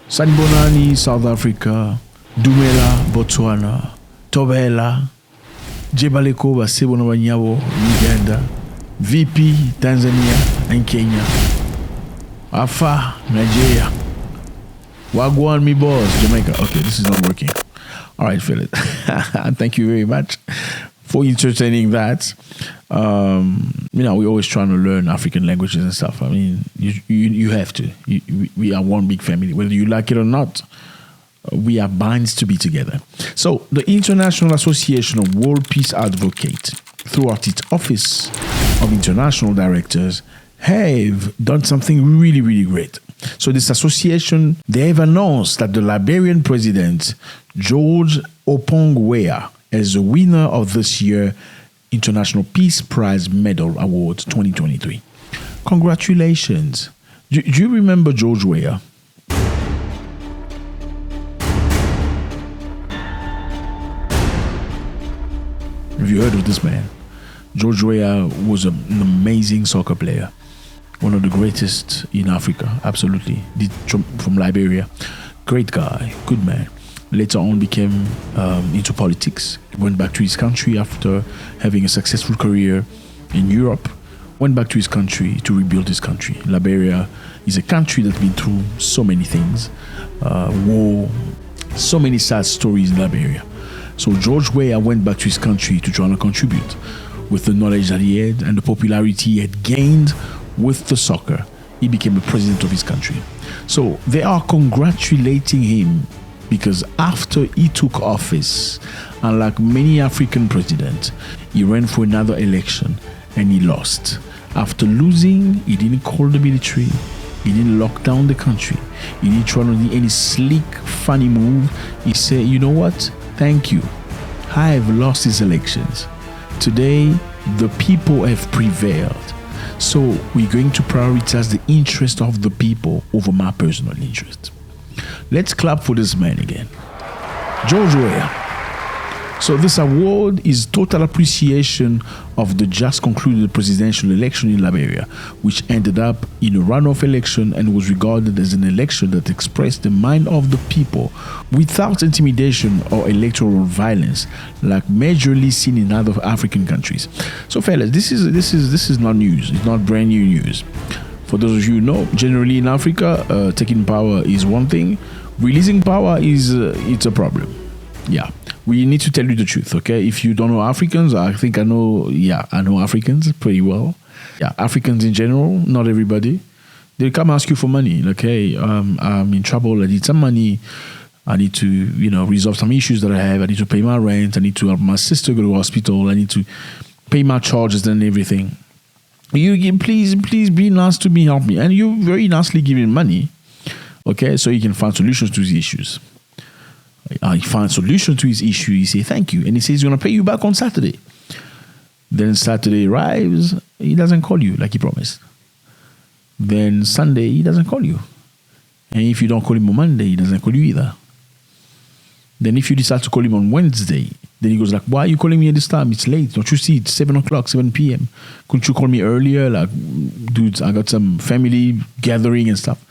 Sanibonani, South Africa. Dumela, Botswana. Tobela. Jebaleko, Basebo Banyabo, Uganda. VP, Tanzania and Kenya. Afa, Nigeria. Wagwan, me boss, Jamaica. Okay, this is not working. All right, Philip. Thank you very much for entertaining that. We're always trying to learn African languages and stuff. I mean, you have to. We are one big family. Whether you like it or not, we are bound to be together. So, the International Association of World Peace Advocates, throughout its Office of International Directors, have done something really, really great. So this association, they have announced that the Liberian President, George Opong Weah, is the winner of this year's International Peace Prize Medal Award 2023. Congratulations. Do you remember George Weah? Have you heard of this man? George Weah was an amazing soccer player. One of the greatest in Africa, absolutely. From Liberia. Great guy, good man. Later on became into politics. He went back to his country after having a successful career in Europe. Went back to his country to rebuild his country. Liberia is a country that's been through so many things. War, so many sad stories in Liberia. So George Weah went back to his country to try to contribute with the knowledge that he had and the popularity he had gained with the soccer. He became the president of his country. So they are congratulating him because after he took office, unlike many African presidents, he ran for another election and he lost. After losing, he didn't call the military. He didn't lock down the country. He didn't try to do any sleek, funny move. He said, you know what? Thank you. I have lost these elections. Today, the people have prevailed. So we're going to prioritize the interest of the people over my personal interest. Let's clap for this man again. George Weah. So this award is total appreciation of the just concluded presidential election in Liberia, which ended up in a runoff election and was regarded as an election that expressed the mind of the people without intimidation or electoral violence, like majorly seen in other African countries. So, fellas, this is not news. It's not brand new news. For those of you who know, generally in Africa, taking power is one thing. Releasing power is it's a problem. Yeah. We need to tell you the truth, okay? If you don't know Africans, I know Africans pretty well. Yeah, Africans in general, not everybody. They come ask you for money. Like, hey, I'm in trouble. I need some money. I need to, resolve some issues that I have. I need to pay my rent. I need to help my sister go to hospital. I need to pay my charges and everything. Please be nice to me, help me. And you very nicely giving money, okay? So you can find solutions to these issues. He finds a solution to his issue. He say thank you, and he says he's going to pay you back on Saturday. Then Saturday arrives, he doesn't call you like he promised. Then Sunday, he doesn't call you. And if you don't call him on Monday, he doesn't call you either. Then if you decide to call him on Wednesday, then he goes like, why are you calling me at this time? It's late. Don't you see it's 7 o'clock, 7 p.m. Couldn't you call me earlier? Like, dude, I got some family gathering and stuff.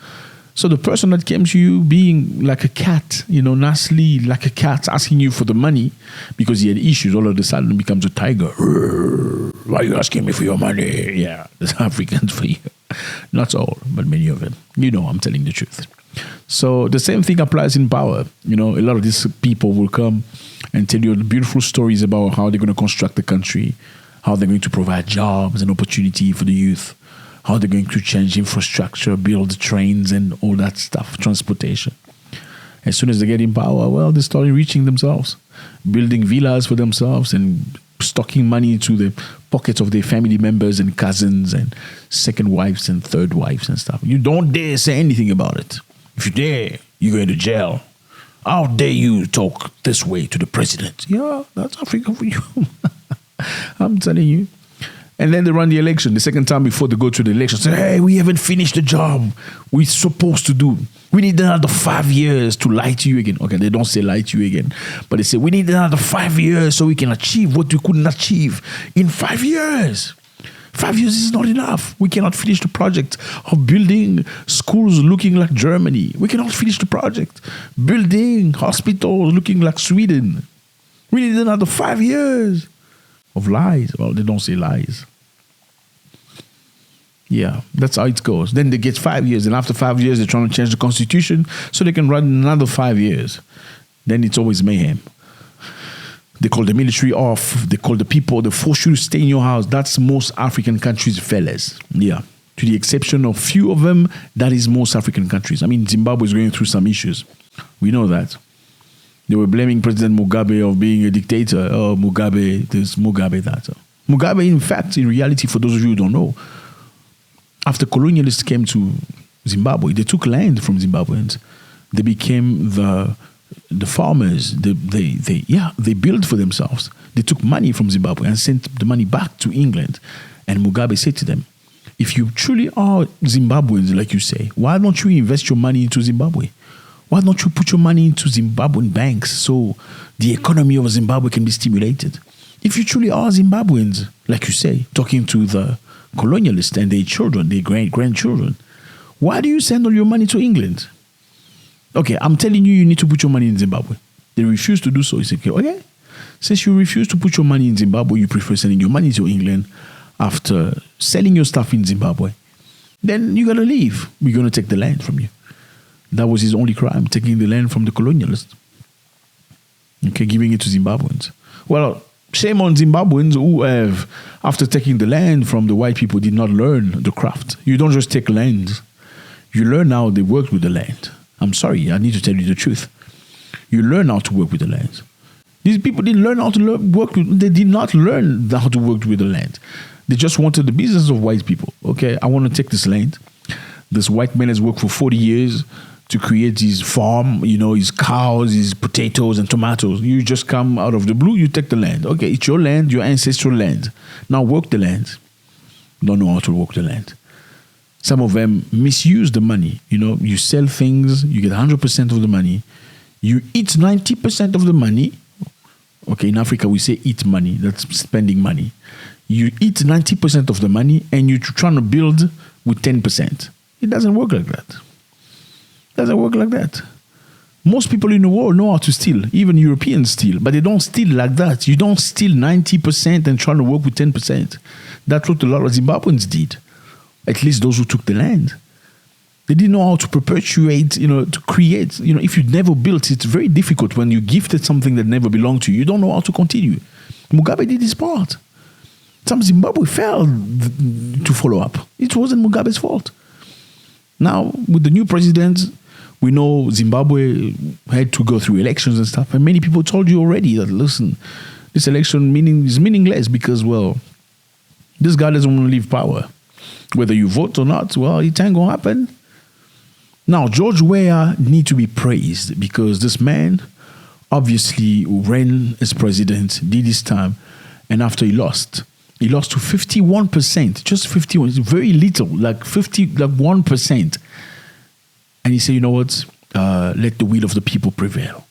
So the person that came to you being like a cat, nicely like a cat, asking you for the money because he had issues, all of a sudden becomes a tiger. Why are you asking me for your money? Yeah, there's Africans for you. Not all, but many of them. I'm telling the truth. So the same thing applies in power. A lot of these people will come and tell you the beautiful stories about how they're going to construct the country, how they're going to provide jobs and opportunity for the youth, how they're going to change infrastructure, build trains and all that stuff, transportation. As soon as they get in power, well, they start enriching themselves, building villas for themselves and stocking money into the pockets of their family members and cousins and second wives and third wives and stuff. You don't dare say anything about it. If you dare, you go into jail. How dare you talk this way to the president? Yeah, that's Africa for you. I'm telling you. And then they run the election. The second time before they go to the election, say, hey, we haven't finished the job we're supposed to do. We need another 5 years to lie to you again. Okay, they don't say lie to you again. But they say, we need another 5 years so we can achieve what we couldn't achieve in 5 years. 5 years is not enough. We cannot finish the project of building schools looking like Germany. We cannot finish the project building hospitals looking like Sweden. We need another 5 years of lies. Well, they don't say lies. Yeah, that's how it goes. Then they get 5 years, and after 5 years, they're trying to change the constitution so they can run another 5 years. Then it's always mayhem. They call the military off. They call the people. They force you to stay in your house. That's most African countries, fellas. Yeah, to the exception of few of them, that is most African countries. I mean, Zimbabwe is going through some issues. We know that. They were blaming President Mugabe of being a dictator. Oh, Mugabe this, Mugabe that. Mugabe, in fact, in reality, for those of you who don't know, after colonialists came to Zimbabwe, they took land from Zimbabweans. They became the farmers. They built for themselves. They took money from Zimbabwe and sent the money back to England. And Mugabe said to them, if you truly are Zimbabweans, like you say, why don't you invest your money into Zimbabwe? Why don't you put your money into Zimbabwean banks so the economy of Zimbabwe can be stimulated? If you truly are Zimbabweans, like you say, talking to the colonialists and their children, their grandchildren, why do you send all your money to England? Okay, I'm telling you, you need to put your money in Zimbabwe. They refuse to do so. You say, okay, since you refuse to put your money in Zimbabwe, you prefer sending your money to England after selling your stuff in Zimbabwe, then you got to leave. We're going to take the land from you. That was his only crime, taking the land from the colonialists. Okay, giving it to Zimbabweans. Well, shame on Zimbabweans who have, after taking the land from the white people, did not learn the craft. You don't just take land. You learn how they work with the land. I'm sorry, I need to tell you the truth. You learn how to work with the land. These people didn't learn how to work with, they did not learn how to work with the land. They just wanted the business of white people. Okay, I want to take this land. This white man has worked for 40 years to create his farm, his cows, his potatoes and tomatoes. You just come out of the blue, you take the land. Okay, it's your land, your ancestral land. Now work the land. Don't know how to work the land. Some of them misuse the money. You sell things, you get 100% of the money. You eat 90% of the money. Okay, in Africa we say eat money, that's spending money. You eat 90% of the money and you're trying to build with 10%. It doesn't work like that. Doesn't work like that. Most people in the world know how to steal. Even Europeans steal. But they don't steal like that. You don't steal 90% and try to work with 10%. That's what a lot of Zimbabweans did. At least those who took the land. They didn't know how to perpetuate, to create. If you never built, it's very difficult when you gifted something that never belonged to you. You don't know how to continue. Mugabe did his part. Some Zimbabwe failed to follow up. It wasn't Mugabe's fault. Now, with the new president, we know Zimbabwe had to go through elections and stuff. And many people told you already that, listen, this election is meaningless because, well, this guy doesn't want to leave power. Whether you vote or not, well, it ain't going to happen. Now, George Weah needs to be praised because this man obviously ran as president, did his time, and after he lost to 51%, just 51, it's very little, like 1%. And he said, you know what, let the will of the people prevail.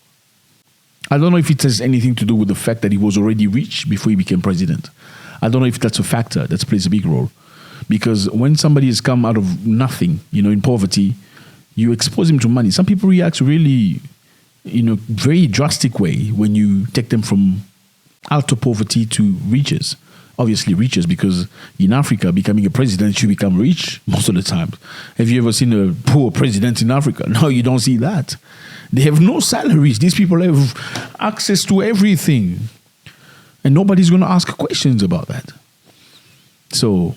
I don't know if it has anything to do with the fact that he was already rich before he became president. I don't know if that's a factor that plays a big role. Because when somebody has come out of nothing, in poverty, you expose him to money. Some people react really, very drastic way when you take them from outer poverty to riches. Obviously riches, because in Africa, becoming a president, you become rich most of the time. Have you ever seen a poor president in Africa? No, you don't see that. They have no salaries. These people have access to everything. And nobody's going to ask questions about that. So,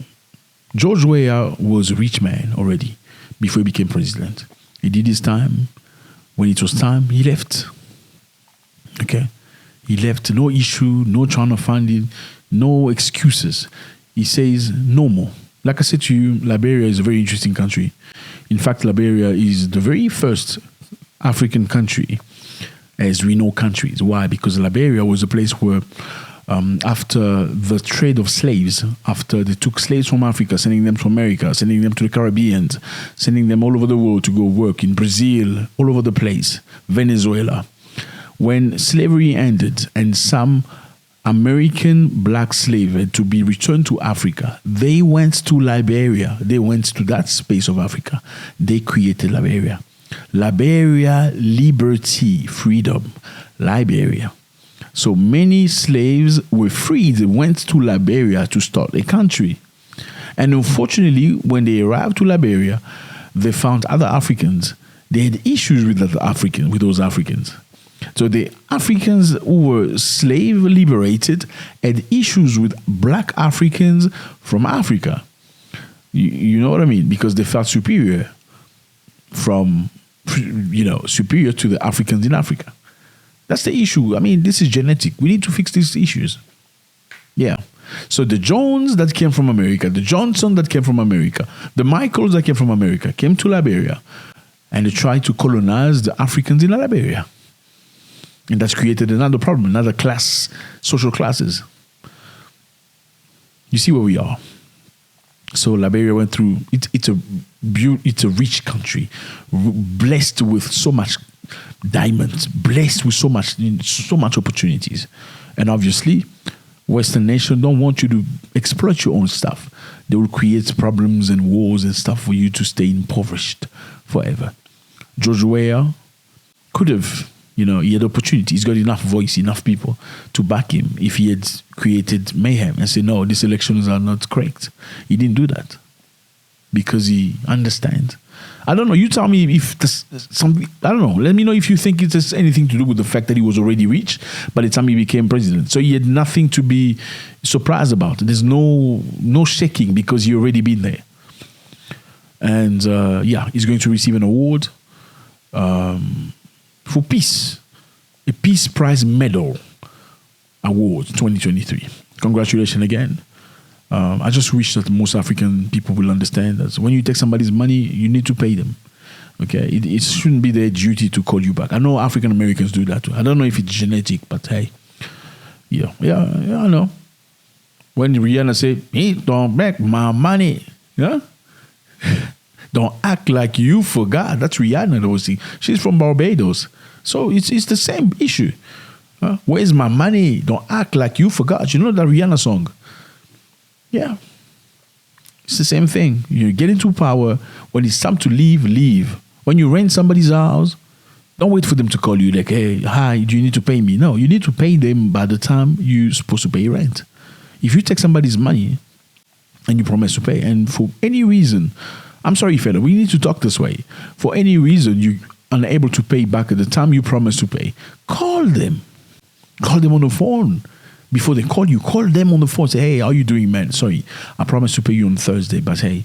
George Weah was a rich man already before he became president. He did his time. When it was time, he left. Okay? He left, no issue, no trying to find it, no excuses. He says, no more. Like I said to you, Liberia is a very interesting country. In fact, Liberia is the very first African country as we know countries. Why? Because Liberia was a place where after the trade of slaves, after they took slaves from Africa, sending them to America, sending them to the Caribbean, sending them all over the world to go work in Brazil, all over the place, Venezuela. When slavery ended and some American black slaves to be returned to Africa, they went to Liberia. They went to that space of Africa. They created Liberia. Liberia, liberty, freedom. Liberia. So many slaves were freed. They went to Liberia to start a country. And unfortunately, when they arrived to Liberia, they found other Africans. They had issues with those Africans. So the Africans who were slave liberated had issues with black Africans from Africa. You know what I mean? Because they felt superior superior to the Africans in Africa. That's the issue. I mean, this is genetic. We need to fix these issues. Yeah. So the Jones that came from America, the Johnson that came from America, the Michaels that came from America came to Liberia and they tried to colonize the Africans in Liberia. And that's created another problem, another class, social classes. You see where we are. So Liberia went through, it's a rich country, blessed with so much diamonds, blessed with so much opportunities. And obviously, Western nations don't want you to exploit your own stuff. They will create problems and wars and stuff for you to stay impoverished forever. George Weah could have, he had opportunity. He's got enough voice, enough people to back him if he had created mayhem and said, no, these elections are not correct. He didn't do that because he understands. I don't know. You tell me if there's something, I don't know. Let me know if you think it has anything to do with the fact that he was already rich by the time he became president. So he had nothing to be surprised about. There's no shaking because he already been there. And he's going to receive an award for peace, a Peace Prize Medal Award 2023. Congratulations again. I just wish that most African people will understand that when you take somebody's money, you need to pay them. Okay, it shouldn't be their duty to call you back. I know African Americans do that too. I don't know if it's genetic, but hey, yeah, I know. When Rihanna say, "He don't make my money," yeah. Don't act like you forgot. That's Rihanna, though. She's from Barbados. So it's the same issue. Where's my money? Don't act like you forgot. You know that Rihanna song? Yeah. It's the same thing. You get into power. When it's time to leave, leave. When you rent somebody's house, don't wait for them to call you like, hey, hi, do you need to pay me? No, you need to pay them by the time you're supposed to pay rent. If you take somebody's money and you promise to pay, and for any reason, I'm sorry, fella, we need to talk this way. For any reason you're unable to pay back at the time you promised to pay, call them. Call them on the phone. Before they call you, call them on the phone. Say, hey, how are you doing, man? Sorry, I promised to pay you on Thursday, but hey,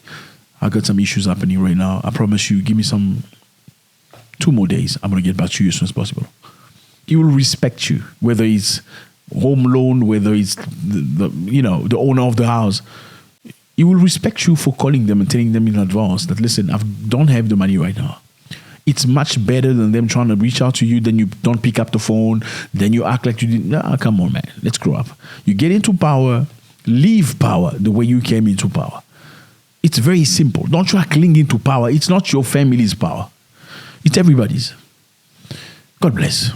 I got some issues happening right now. I promise you, give me 2 more days. I'm going to get back to you as soon as possible. He will respect you, whether it's home loan, whether it's the owner of the house. He will respect you for calling them and telling them in advance that, listen, I don't have the money right now. It's much better than them trying to reach out to you, then you don't pick up the phone, then you act like you didn't. Nah, come on, man. Let's grow up. You get into power, leave power the way you came into power. It's very simple. Don't try clinging to power. It's not your family's power. It's everybody's. God bless.